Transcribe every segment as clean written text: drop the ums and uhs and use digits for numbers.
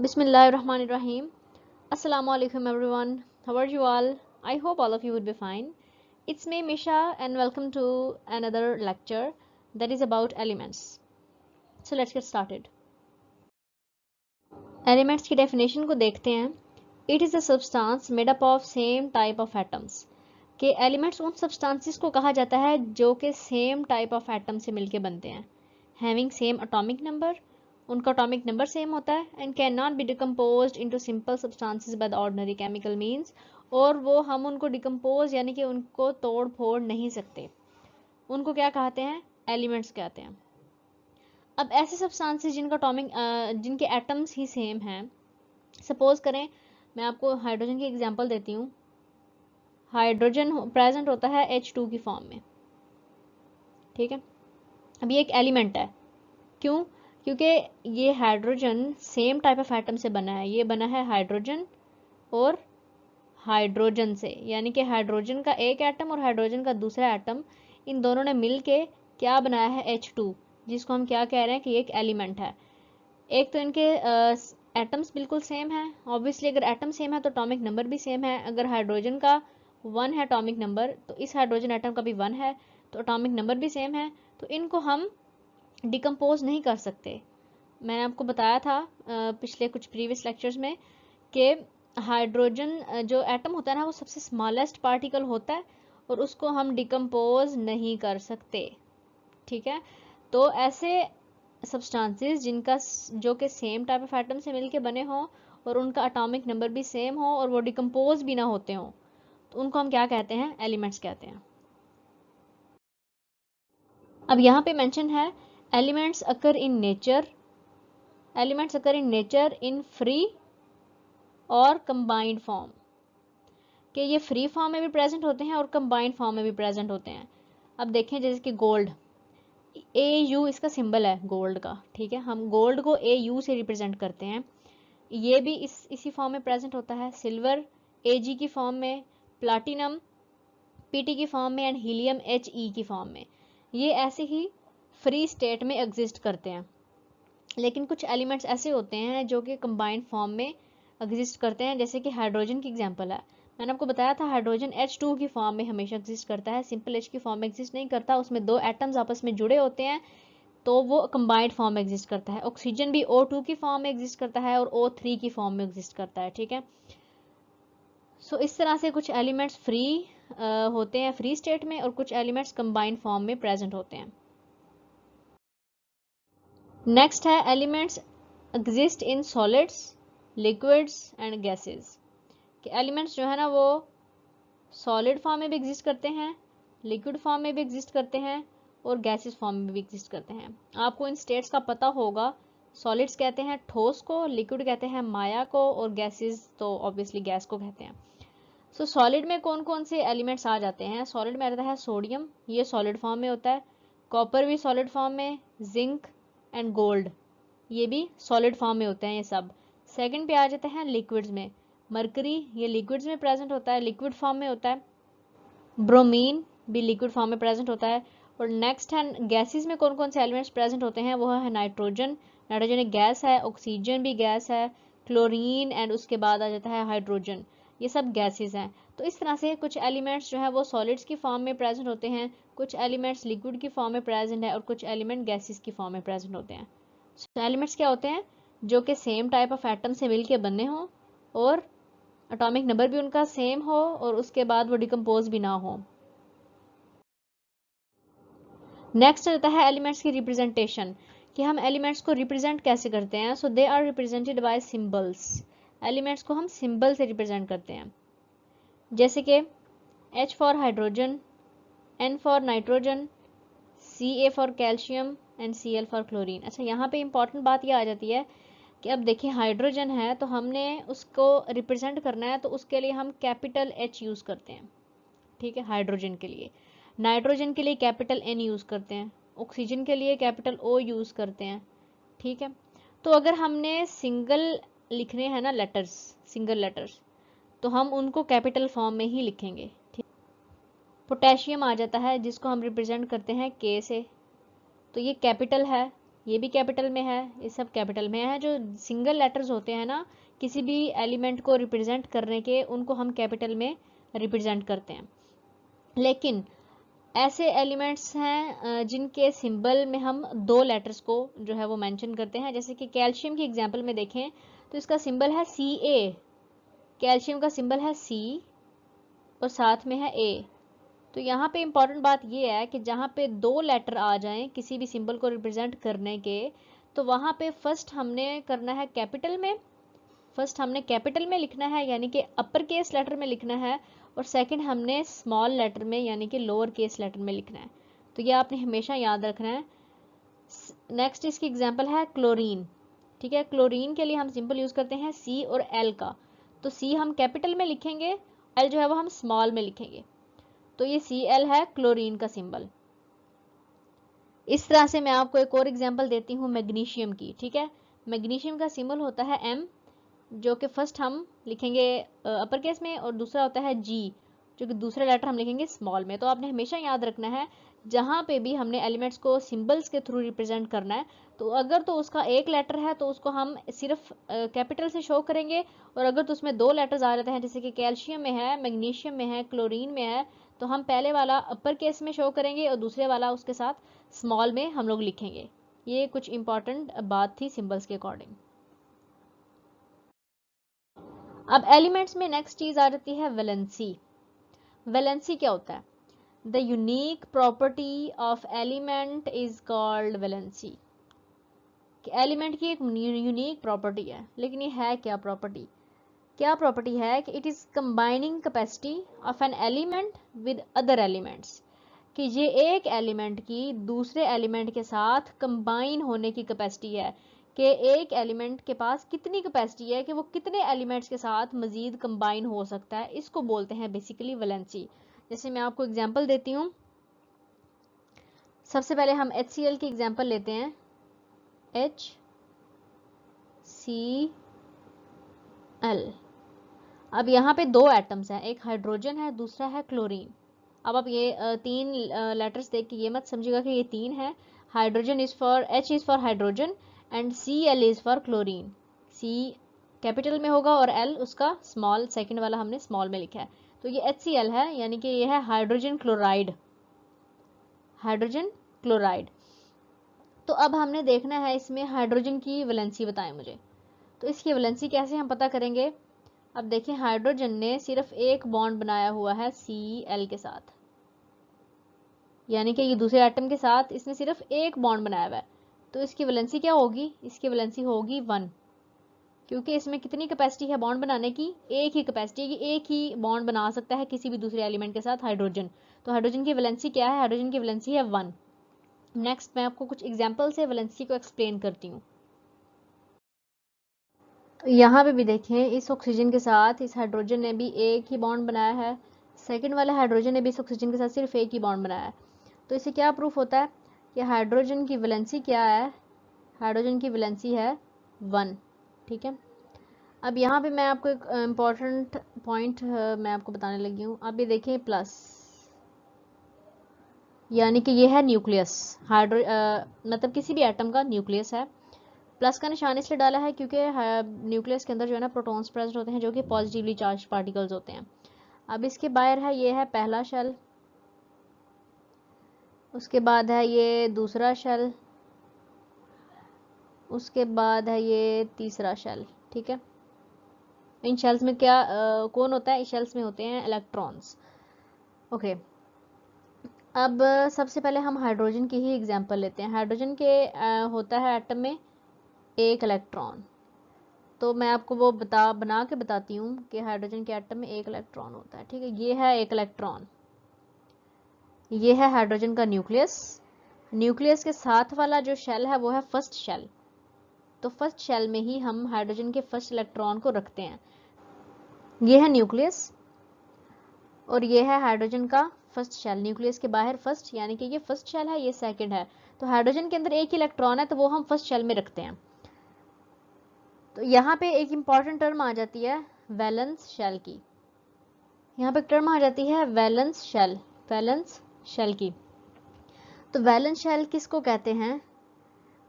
Bismillahirrahmanirrahim. Assalamu alaikum everyone. How are you all? I hope all of you would be fine. It's me Misha and welcome to another lecture that is about elements. So let's get started. Elements की definition को देखते हैं. It is a substance made up of same type of atoms. कि elements उन substances को कहा जाता है जो कि same type of atom से मिलके बनते हैं. Having same atomic number, उनका atomic number same होता है and cannot be decomposed into simple substances by the ordinary chemical means. और वो हम उनको decompose यानी कि उनको तोड़ फोड़ नहीं सकते. उनको क्या कहते हैं? Elements कहते हैं. अब ऐसे सब्सटेंसेस जिनका जिनके एटम्स ही सेम हैं, सपोज करें मैं आपको हाइड्रोजन की एग्जांपल देती हूँ. हाइड्रोजन प्रेजेंट होता है H2 की फॉर्म में, ठीक है. अब ये एक एलिमेंट है. क्यों? क्योंकि ये hydrogen same type of atom से बना है. ये बना है हाइड्रोजन और हाइड्रोजन से, यानी कि हाइड्रोजन का एक एटम और हाइड्रोजन का दूसरा एटम, इन दोनों ने मिलके क्या बनाया है? H2, जिसको हम क्या कह रहे हैं कि एक एलिमेंट है. एक तो इनके एटम्स बिल्कुल सेम है. ऑब्वियसली अगर एटम सेम है तो एटॉमिक नंबर भी सेम है. अगर हाइड्रोजन का 1 है एटॉमिक नंबर, तो इस हाइड्रोजन एटम का भी 1 है, तो एटॉमिक नंबर भी सेम है. तो इनको हम डिकम्पोज नहीं कर सकते. मैंने आपको बताया था पिछले कुछ प्रीवियस लेक्चर्स में कि हाइड्रोजन जो एटम होता है ना, वो सबसे स्मॉलेस्ट पार्टिकल होता है और उसको हम डिकम्पोज नहीं कर सकते, ठीक है. तो ऐसे सब्सटेंसेस जिनका जो कि सेम टाइप ऑफ एटम से मिलके बने हों और उनका एटॉमिक नंबर भी सेम हो और वो डिकम्पोज भी ना होते हों, तो उनको हम क्या कहते हैं? एलिमेंट्स कहते हैं. अब यहाँ पे मेंशन है elements occur in nature. Elements occur in nature in free और कंबाइंड फॉर्म. कि ये फ्री फॉर्म में भी प्रेजेंट होते हैं और कंबाइंड फॉर्म में भी प्रेजेंट होते हैं. अब देखें जैसे कि गोल्ड, AU इसका सिंबल है गोल्ड का, ठीक है. हम गोल्ड को AU से रिप्रेजेंट करते हैं. ये भी इसी फॉर्म में प्रेजेंट होता है. सिल्वर AG की फॉर्म में, प्लाटिनम PT की फॉर्म में एंड हीलियम HE की फॉर्म में. ये ऐसे ही फ्री स्टेट में एग्जिस्ट करते हैं. लेकिन कुछ एलिमेंट्स ऐसे होते हैं जो कि कंबाइंड फॉर्म में एग्जिस्ट करते हैं, जैसे कि हाइड्रोजन की एग्जांपल है. मैंने आपको बताया था हाइड्रोजन H2 की फॉर्म में हमेशा एग्जिस्ट करता है, सिंपल H की फॉर्म में एग्जिस्ट नहीं करता. उसमें दो एटम्स आपस में जुड़े होते हैं तो वो कंबाइंड फॉर्म में एग्जिस्ट करता है. ऑक्सीजन भी O2 की फॉर्म में एग्जिस्ट करता है और O3 की फॉर्म में एग्जिस्ट करता है, ठीक है. सो इस तरह से कुछ एलिमेंट्स फ्री होते हैं फ्री स्टेट में और कुछ एलिमेंट्स कंबाइंड फॉर्म में प्रेजेंट होते हैं. नेक्स्ट है elements exist in solids, liquids and gases. कि एलिमेंट्स जो है ना वो सॉलिड फॉर्म में भी एग्जिस्ट करते हैं, लिक्विड फॉर्म में भी एग्जिस्ट करते हैं और गैसेस फॉर्म में भी एग्जिस्ट करते हैं. आपको इन स्टेट्स का पता होगा. सॉलिड्स कहते हैं ठोस को, लिक्विड कहते हैं माया को और गैसेस तो ऑब्वियसली गैस को कहते हैं. सो सॉलिड में कौन कौन से एलिमेंट्स आ जाते हैं? सॉलिड में आता है सोडियम, ये सॉलिड फॉर्म में होता है. कॉपर भी सॉलिड फॉर्म में, जिंक एंड गोल्ड ये भी सॉलिड फॉर्म में होते हैं ये सब. सेकंड पे आ जाते हैं लिक्विड्स में. मरकरी ये लिक्विड्स में प्रेजेंट होता है, लिक्विड फॉर्म में होता है. ब्रोमीन भी लिक्विड फॉर्म में प्रेजेंट होता है. और नेक्स्ट है गैसेस में कौन कौन से एलिमेंट्स प्रेजेंट होते हैं? वो है नाइट्रोजन, नाइट्रोजन एक गैस है. ऑक्सीजन भी गैस है. क्लोरीन एंड उसके बाद आ जाता है हाइड्रोजन. ये सब गैसेस हैं. तो इस तरह से कुछ एलिमेंट्स जो है वो सॉलिड्स की फॉर्म में प्रेजेंट होते हैं, कुछ एलिमेंट्स लिक्विड की फॉर्म में प्रेजेंट है और कुछ एलिमेंट गैसेस की फॉर्म में प्रेजेंट होते हैं. एलिमेंट्स क्या होते हैं? जो कि सेम टाइप ऑफ एटम से मिलके बने हों और एटॉमिक नंबर भी उनका सेम हो और उसके बाद वो डिकम्पोज भी ना हो. नेक्स्ट रहता है एलिमेंट्स की रिप्रेजेंटेशन, कि हम एलिमेंट्स को रिप्रेजेंट कैसे करते हैं. So they are represented by symbols. Elements को हम सिंबल से रिप्रेजेंट करते हैं. जैसे कि H for hydrogen, N for nitrogen, Ca for calcium and Cl for chlorine. अच्छा यहाँ पे इंपॉर्टेंट बात ये आ जाती है कि अब देखिए हाइड्रोजन है तो हमने उसको रिप्रेजेंट करना है तो उसके लिए हम कैपिटल H यूज़ करते हैं, ठीक है, हाइड्रोजन के लिए. नाइट्रोजन के लिए कैपिटल N यूज़ करते हैं. ऑक्सीजन के लिए कैपिटल O यूज़ करते हैं, ठीक है. तो अगर हमने सिंगल लिखने हैं ना लेटर्स, सिंगल लेटर्स, तो हम उनको कैपिटल फॉर्म में ही लिखेंगे, ठीक. पोटेशियम आ जाता है जिसको हम रिप्रेजेंट करते हैं K से, तो ये कैपिटल है, ये भी कैपिटल में है, ये सब कैपिटल में है। जो सिंगल लेटर्स होते हैं ना किसी भी एलिमेंट को रिप्रेजेंट करने के, उनको हम कैपिटल में रिप्रेजेंट करते हैं। लेकिन ऐसे एलिमेंट्स हैं जिनके सिंबल में हम 2 लेटर्स को जो है वो मेंशन करते हैं। जैसे कि कैल्शियम की एग्जांपल में देखें तो इसका सिंबल है Ca, कैल्शियम का सिंबल है C और साथ में है A। तो यहाँ पे इम्पॉर्टेंट बात ये है कि जहाँ पे 2 लेटर आ जाएं किसी भी सिंबल को रिप्रेजेंट करने के, तो वहाँ पे फर्स्ट हमने करना है कैपिटल में, फर्स्ट हमने कैपिटल में लिखना है यानी कि अपर केस लेटर में लिखना है, और सेकंड हमने स्मॉल लेटर में यानी कि लोअर केस लेटर में लिखना है। तो ये आपने हमेशा याद रखना है। नेक्स्ट इसकी एग्जांपल है क्लोरीन। ठीक है, क्लोरीन के लिए हम सिंबल यूज करते हैं C और L का। तो C हम कैपिटल में लिखेंगे, L जो है वो हम स्मॉल में लिखेंगे। तो ये Cl है क्लोरीन का सिंबल। इस तरह से मैं आपको एक और एग्जांपल देती हूँ मैग्नीशियम की। ठीक है, मैग्नीशियम का सिंबल होता है M, जो कि फर्स्ट हम लिखेंगे अपर केस में, और दूसरा होता है G, जो कि दूसरा लेटर हम लिखेंगे स्मॉल में। तो आपने हमेशा याद रखना है जहाँ पे भी हमने एलिमेंट्स को सिंबल्स के थ्रू रिप्रेजेंट करना है, तो अगर तो उसका एक लेटर है तो उसको हम सिर्फ कैपिटल से शो करेंगे, और अगर तो उसमें 2 लेटर्स आ जाते हैं जैसे कि कैल्शियम में है, मैग्नीशियम में है, क्लोरीन में है, तो हम पहले वाला अपर केस में शो करेंगे और दूसरे वाला उसके साथ स्मॉल में हम लोग लिखेंगे। ये कुछ इंपॉर्टेंट बात थी सिंबल्स के अकॉर्डिंग। अब एलिमेंट्स में नेक्स्ट चीज आ जाती है वैलेंसी। वैलेंसी क्या होता है? The unique property of element is called valency. Element की एक यूनिक प्रॉपर्टी है, लेकिन ये है क्या प्रॉपर्टी? क्या प्रॉपर्टी है कि it is combining capacity of an element with other elements, कि ये एक एलिमेंट की दूसरे एलिमेंट के साथ कंबाइन होने की कैपेसिटी है, कि एक एलिमेंट के पास कितनी कैपेसिटी है कि वो कितने एलिमेंट्स के साथ मजीद कंबाइन हो सकता है। इसको बोलते हैं बेसिकली वैलेंसी। जैसे मैं आपको एग्जांपल देती हूँ। सबसे पहले हम HCl की एग्जांपल लेते हैं, HCl। अब यहाँ पे 2 एटम्स हैं, एक हाइड्रोजन है, दूसरा है क्लोरीन। अब आप ये 3 लेटर्स देख के ये मत समझिएगा कि ये 3 है। Hydrogen is for, H is for hydrogen and Cl is for chlorine. C capital में होगा और L उसका स्मॉल, सेकंड वाला हमने स्मॉल में लिखा है। तो ये HCl है, यानी कि ये है हाइड्रोजन क्लोराइड, हाइड्रोजन क्लोराइड। तो अब हमने देखना है इसमें हाइड्रोजन की वैलेंसी बताएं मुझे। तो इसकी वैलेंसी कैसे हम पता करेंगे? अब देखें, हाइड्रोजन ने सिर्फ एक बॉन्ड बनाया हुआ है Cl के साथ, यानी कि ये दूसरे एटम के साथ इसने सिर्फ एक बॉन्ड बनाया हुआ है। तो इसकी वैलेंसी क्या होगी? इसकी वैलेंसी होगी 1, क्योंकि इसमें कितनी कैपेसिटी है बॉन्ड बनाने की? एक ही कैपेसिटी है कि एक ही बॉन्ड बना सकता है किसी भी दूसरे एलिमेंट के साथ हाइड्रोजन। तो हाइड्रोजन की वैलेंसी क्या है? हाइड्रोजन की वैलेंसी है 1। नेक्स्ट मैं आपको कुछ एग्जाम्पल से वैलेंसी को एक्सप्लेन करती हूँ। तो यहाँ पे भी देखें, इस ऑक्सीजन के साथ इस हाइड्रोजन ने भी एक ही बॉन्ड बनाया है, सेकंड वाले हाइड्रोजन ने भी इस ऑक्सीजन के साथ सिर्फ एक ही बॉन्ड बनाया है। तो इससे क्या प्रूफ होता है कि हाइड्रोजन की वैलेंसी क्या है? हाइड्रोजन की वैलेंसी है 1। ठीक है, अब यहाँ पे मैं आपको एक इम्पॉर्टेंट पॉइंट मैं आपको बताने लगी हूँ। अब ये देखें प्लस, यानी कि ये है न्यूक्लियस। मतलब किसी भी एटम का न्यूक्लियस है। प्लस का निशान इसलिए डाला है क्योंकि न्यूक्लियस के अंदर जो है ना प्रोटॉन्स प्रेजेंट होते हैं, जो कि पॉजिटिवली चार्ज पार्टिकल्स होते हैं। अब इसके बाहर है, ये है पहला शेल, उसके बाद है ये दूसरा शेल, उसके बाद है ये तीसरा शेल। ठीक है, इन शेल्स में क्या कौन होता है? इस शेल्स में होते हैं इलेक्ट्रॉन्स। ओके, अब सबसे पहले हम हाइड्रोजन की ही एग्जांपल लेते हैं। हाइड्रोजन के होता है एटम में एक इलेक्ट्रॉन। तो मैं आपको वो बना के बताती हूँ कि हाइड्रोजन के एटम में एक इलेक्ट्रॉन होता है। ठीक है, ये है एक इलेक्ट्रॉन, ये है हाइड्रोजन का न्यूक्लियस। न्यूक्लियस के साथ वाला जो शेल है वो है फर्स्ट शेल। तो फर्स्ट शेल में ही हम हाइड्रोजन के फर्स्ट इलेक्ट्रॉन को रखते हैं। ये है न्यूक्लियस और ये है हाइड्रोजन का फर्स्ट शेल। न्यूक्लियस के बाहर फर्स्ट, यानी कि ये फर्स्ट शेल है, ये सेकंड है। तो हाइड्रोजन के अंदर एक इलेक्ट्रॉन है, तो वो हम फर्स्ट शेल में रखते हैं। तो यहाँ पे एक इंपॉर्टेंट टर्म आ जाती है वैलेंस शेल की। यहाँ पे टर्म आ जाती है वैलेंस शेल, वैलेंस शेल की। तो वैलेंस शेल किसको कहते हैं?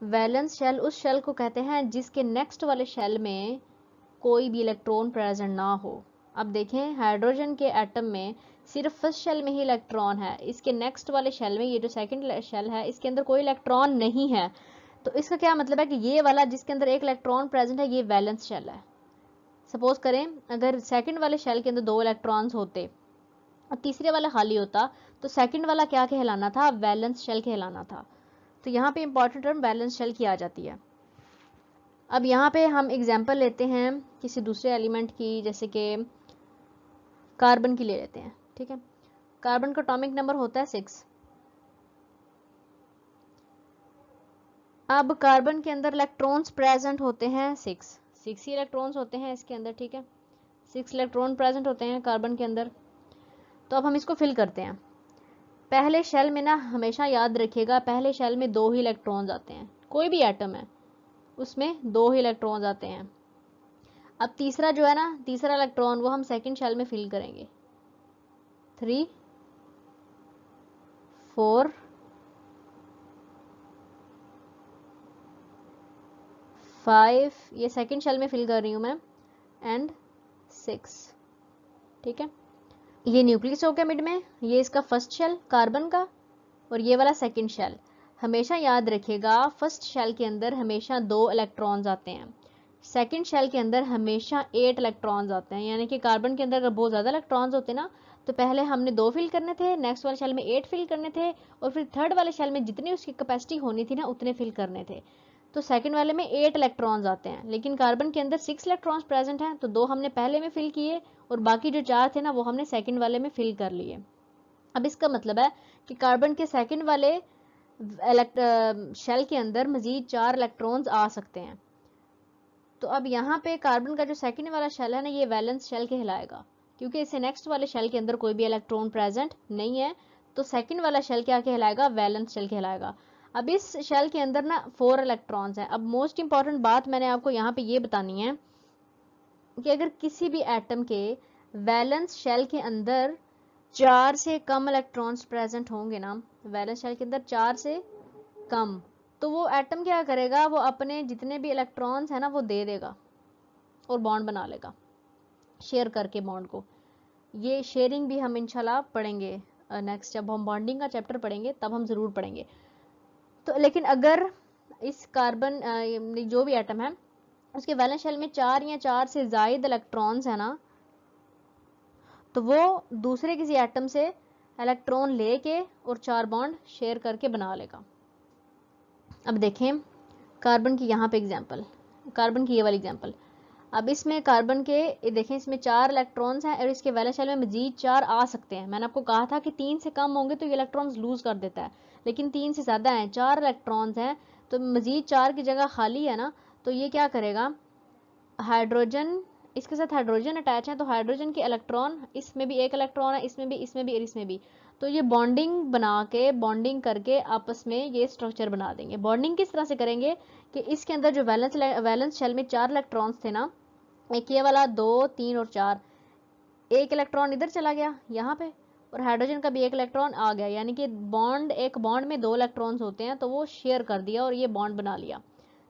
वैलेंस शेल उस शेल को कहते हैं जिसके नेक्स्ट वाले शेल में कोई भी इलेक्ट्रॉन प्रेजेंट ना हो। अब देखें, हाइड्रोजन के एटम में सिर्फ फर्स्ट शेल में ही इलेक्ट्रॉन है, इसके नेक्स्ट वाले शेल में, ये जो सेकंड शेल है, इसके अंदर कोई इलेक्ट्रॉन नहीं है। तो इसका क्या मतलब है कि ये वाला जिसके अंदर एक इलेक्ट्रॉन प्रेजेंट है, ये वैलेंस शेल है। सपोज करें अगर सेकंड वाले शेल के अंदर 2 इलेक्ट्रॉन्स होते और तीसरे वाला खाली होता, तो सेकंड वाला क्या कहलाना था? वैलेंस शेल कहलाना था। तो यहाँ पे इंपॉर्टेंट टर्म वैलेंस शेल की आ जाती है। अब यहाँ पे हम एग्जांपल लेते हैं किसी दूसरे एलिमेंट की, जैसे कि कार्बन की ले लेते हैं। ठीक है, कार्बन का एटॉमिक नंबर होता है 6। अब कार्बन के अंदर इलेक्ट्रॉन्स प्रेजेंट होते हैं 6 ही इलेक्ट्रॉन्स होते हैं इसके अंदर। ठीक है, 6 इलेक्ट्रॉन प्रेजेंट होते हैं कार्बन के अंदर। तो अब हम इसको फिल करते हैं। पहले शेल में ना हमेशा याद रखिएगा, पहले शेल में 2 ही इलेक्ट्रॉन्स आते हैं, कोई भी एटम है उसमें 2 ही इलेक्ट्रॉन्स आते हैं। अब तीसरा जो है ना, तीसरा इलेक्ट्रॉन, वो हम सेकंड शेल में फिल करेंगे। 3 4 5, ये सेकंड शेल में फिल कर रही हूं मैं, एंड 6। ठीक है, ये न्यूक्लियस हो गया मिड में, ये इसका फर्स्ट शेल कार्बन का, और ये वाला सेकंड शेल। हमेशा याद रखिएगा, फर्स्ट शेल के अंदर हमेशा 2 इलेक्ट्रॉन्स आते हैं, सेकंड शेल के अंदर हमेशा 8 इलेक्ट्रॉन्स आते हैं। यानी कि कार्बन के अंदर अगर बहुत ज़्यादा इलेक्ट्रॉन्स होते ना, तो पहले हमने 2 फिल करने थे, नेक्स्ट वाले शेल में 8 फिल करने थे, और फिर थर्ड वाले शेल में जितनी उसकी कैपेसिटी होनी थी ना, उतने फिल करने थे। तो सेकंड वाले में 8 इलेक्ट्रॉन्स आते हैं, लेकिन कार्बन के अंदर 6 इलेक्ट्रॉन्स प्रेजेंट हैं, तो 2 हमने पहले में फिल किए और बाकी जो 4 थे ना, वो हमने सेकंड वाले में फिल कर लिए। अब इसका मतलब है कि कार्बन के सेकंड वाले शेल के अंदर मजीद 4 इलेक्ट्रॉन्स आ सकते हैं। तो अब यहाँ पे कार्बन का जो सेकंड वाला शेल है ना, ये वैलेंस शेल कहलाएगा, क्योंकि इसे नेक्स्ट वाले शेल के अंदर कोई भी इलेक्ट्रॉन प्रेजेंट नहीं है। तो सेकंड वाला शेल क्या कहलाएगा? वैलेंस शेल कहलाएगा। अब इस शेल के अंदर ना 4 इलेक्ट्रॉन्स हैं। अब मोस्ट इंपॉर्टेंट बात मैंने आपको यहाँ पे ये बतानी है कि अगर किसी भी एटम के वैलेंस शेल के अंदर 4 से कम इलेक्ट्रॉन्स प्रेजेंट होंगे ना, वैलेंस शेल के अंदर 4 से कम, तो वो एटम क्या करेगा? वो अपने जितने भी इलेक्ट्रॉन्स हैं ना, वो दे देगा और बॉन्ड बना लेगा, शेयर करके बॉन्ड को। ये शेयरिंग भी हम इंशाल्लाह पढ़ेंगे नेक्स्ट, जब हम बॉन्डिंग का चैप्टर पढ़ेंगे तब हम ज़रूर पढ़ेंगे। तो लेकिन अगर इस कार्बन जो भी एटम है उसके वैलेंस शेल में 4 या 4 से ज़ायद इलेक्ट्रॉन्स है ना, तो वो दूसरे किसी एटम से इलेक्ट्रॉन लेके और 4 बॉन्ड शेयर करके बना लेगा। अब देखें कार्बन की यहाँ पे एग्जांपल, कार्बन की ये वाली एग्जांपल। अब इसमें कार्बन के देखें, इसमें 4 इलेक्ट्रॉन्स हैं और इसके वैलेंस शेल में मजीद 4 आ सकते हैं। मैंने आपको कहा था कि 3 से कम होंगे तो ये इलेक्ट्रॉन्स लूज कर देता है, लेकिन 3 से ज़्यादा हैं, 4 इलेक्ट्रॉन्स हैं, तो मजीद 4 की जगह खाली है ना, तो ये क्या करेगा? हाइड्रोजन, इसके साथ हाइड्रोजन अटैच है, तो हाइड्रोजन के इलेक्ट्रॉन, इसमें भी एक इलेक्ट्रॉन है, इसमें भी, इसमें भी और इसमें भी, तो ये बॉन्डिंग बना के, बॉन्डिंग करके आपस में ये स्ट्रक्चर बना देंगे। बॉन्डिंग किस तरह से करेंगे कि इसके अंदर जो वैलेंस शेल में 4 इलेक्ट्रॉन्स थे ना, एक ये वाला, 2 3 और 4, एक इलेक्ट्रॉन इधर चला गया यहाँ पे, और हाइड्रोजन का भी एक इलेक्ट्रॉन आ गया, यानी कि बॉन्ड, एक बॉन्ड में 2 इलेक्ट्रॉन्स होते हैं, तो वो शेयर कर दिया और ये बॉन्ड बना लिया।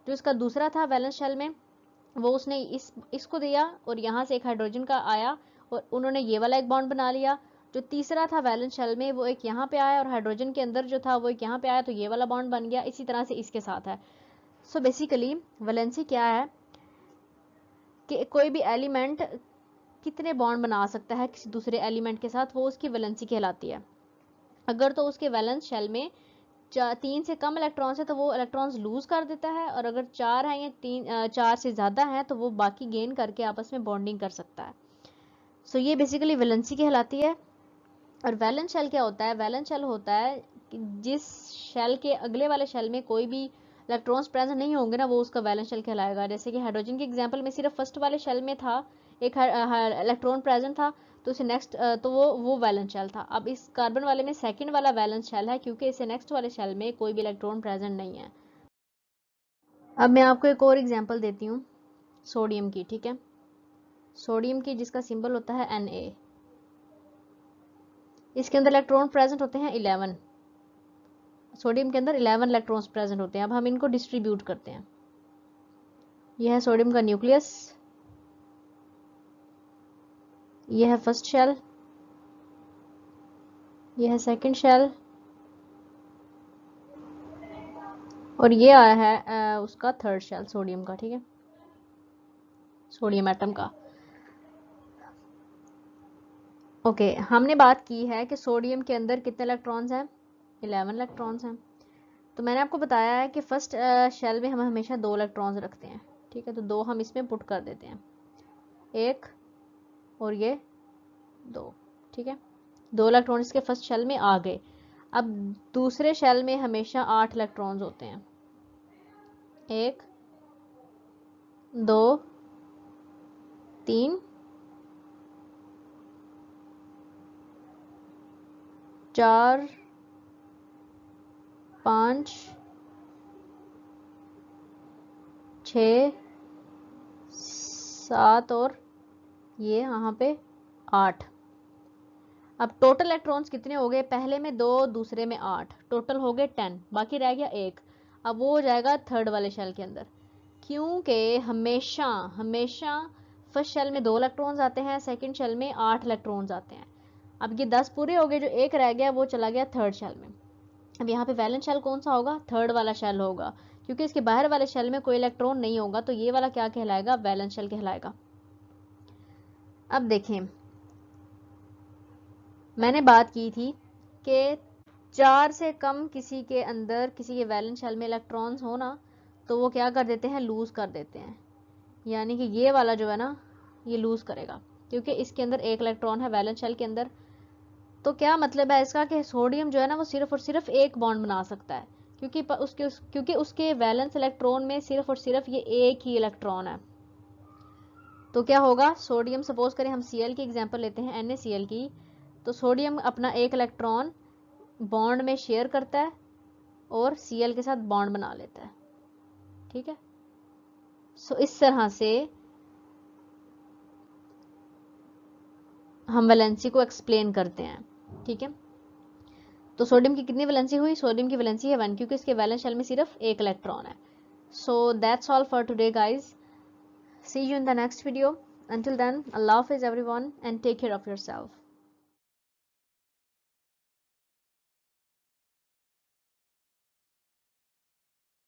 जो इसका दूसरा था वैलेंस शेल में, वो उसने इसको दिया और यहाँ से एक हाइड्रोजन का आया और उन्होंने ये वाला एक बॉन्ड बना लिया। जो तीसरा था वैलेंस शेल में, वो एक यहाँ पे आया और हाइड्रोजन के अंदर जो था वो एक यहाँ पे आया, तो ये वाला बॉन्ड बन गया। इसी तरह से इसके साथ है। सो बेसिकली वैलेंसी क्या है कि कोई भी एलिमेंट कितने बॉन्ड बना सकता है किसी दूसरे एलिमेंट के साथ, वो उसकी वैलेंसी कहलाती है। अगर तो उसके वैलेंस शेल में 3 से कम इलेक्ट्रॉन्स है तो वो इलेक्ट्रॉन्स लूज कर देता है, और अगर 4 है या 4 से ज़्यादा है तो वो बाकी गेन करके आपस में बॉन्डिंग कर सकता है। सो ये बेसिकली वैलेंसी कहलाती है। और वैलेंस शेल क्या होता है? वैलेंस शेल होता है कि जिस शेल के अगले वाले शेल में कोई भी इलेक्ट्रॉन्स प्रेजेंट नहीं होंगे ना, वो उसका वैलेंस शेल कहलाएगा। जैसे कि हाइड्रोजन के एग्जांपल में सिर्फ फर्स्ट वाले शेल में था एक इलेक्ट्रॉन प्रेजेंट था, तो उसे नेक्स्ट, तो वो वैलेंस शेल था। अब इस कार्बन वाले में सेकंड वाला वैलेंस शेल है, क्योंकि इसे नेक्स्ट वाले शेल में कोई भी इलेक्ट्रॉन प्रेजेंट नहीं है। अब मैं आपको एक और एग्जांपल देती हूँ सोडियम की। ठीक है, सोडियम की जिसका सिंबल होता है Na। इसके अंदर इलेक्ट्रॉन प्रेजेंट होते हैं 11। सोडियम के अंदर 11 इलेक्ट्रॉन्स प्रेजेंट होते हैं। अब हम इनको डिस्ट्रीब्यूट करते हैं। यह है सोडियम का न्यूक्लियस, यह है फर्स्ट शेल, यह है सेकंड शेल, और ये आया है उसका थर्ड शेल सोडियम का, ठीक है, सोडियम एटम का। ओके, हमने बात की है कि सोडियम के अंदर कितने इलेक्ट्रॉन्स हैं, 11 इलेक्ट्रॉन्स हैं। तो मैंने आपको बताया है कि फर्स्ट शेल में हम हमेशा 2 इलेक्ट्रॉन्स रखते हैं, ठीक है, तो 2 हम इसमें पुट कर देते हैं, 1 और ये 2, ठीक है, 2 इलेक्ट्रॉन इसके फर्स्ट शेल में आ गए। अब दूसरे शेल में हमेशा 8 इलेक्ट्रॉन्स होते हैं, 1 2 3 4 5 6 7 और ये यहाँ पे 8। अब टोटल इलेक्ट्रॉन्स कितने हो गए, पहले में 2 दूसरे में 8, टोटल हो गए 10, बाकी रह गया 1। अब वो हो जाएगा थर्ड वाले शेल के अंदर, क्योंकि हमेशा हमेशा फर्स्ट शेल में 2 इलेक्ट्रॉन्स आते हैं, सेकंड शेल में 8 इलेक्ट्रॉन्स आते हैं। अब ये 10 पूरे हो गए, जो 1 रह गया वो चला गया थर्ड शेल में। अब यहाँ पे वैलेंस शेल कौन सा होगा, थर्ड वाला शेल होगा, क्योंकि इसके बाहर वाले शेल में कोई इलेक्ट्रॉन नहीं होगा, तो ये वाला क्या कहलाएगा, वैलेंस शेल कहलाएगा। अब देखें, मैंने बात की थी कि 4 से कम किसी के अंदर, किसी के वैलेंस शेल में इलेक्ट्रॉन्स हो ना, तो वो क्या कर देते हैं, लूज कर देते हैं, यानी कि ये वाला जो है ना ये लूज करेगा, क्योंकि इसके अंदर 1 इलेक्ट्रॉन है वैलेंस शेल के अंदर। तो क्या मतलब है इसका कि सोडियम जो है ना वो सिर्फ और सिर्फ एक बॉन्ड बना सकता है, क्योंकि उसके वैलेंस इलेक्ट्रॉन में सिर्फ और सिर्फ ये एक ही इलेक्ट्रॉन है। तो क्या होगा, सोडियम, सपोज करें हम Cl की एग्जांपल लेते हैं, NaCl की, तो सोडियम अपना 1 इलेक्ट्रॉन बॉन्ड में शेयर करता है और Cl के साथ बॉन्ड बना लेता है, ठीक है। सो इस तरह से हम वैलेंसी को एक्सप्लेन करते हैं, ठीक है। तो सोडियम की कितनी वैलेंसी हुई, सोडियम की वैलेंसी है 1, क्योंकि इसके वैलेंस शेल में सिर्फ 1 इलेक्ट्रॉन है। So that's all for today guys, see you in the next video. Until then, Allah Hafiz everyone and take care of yourself.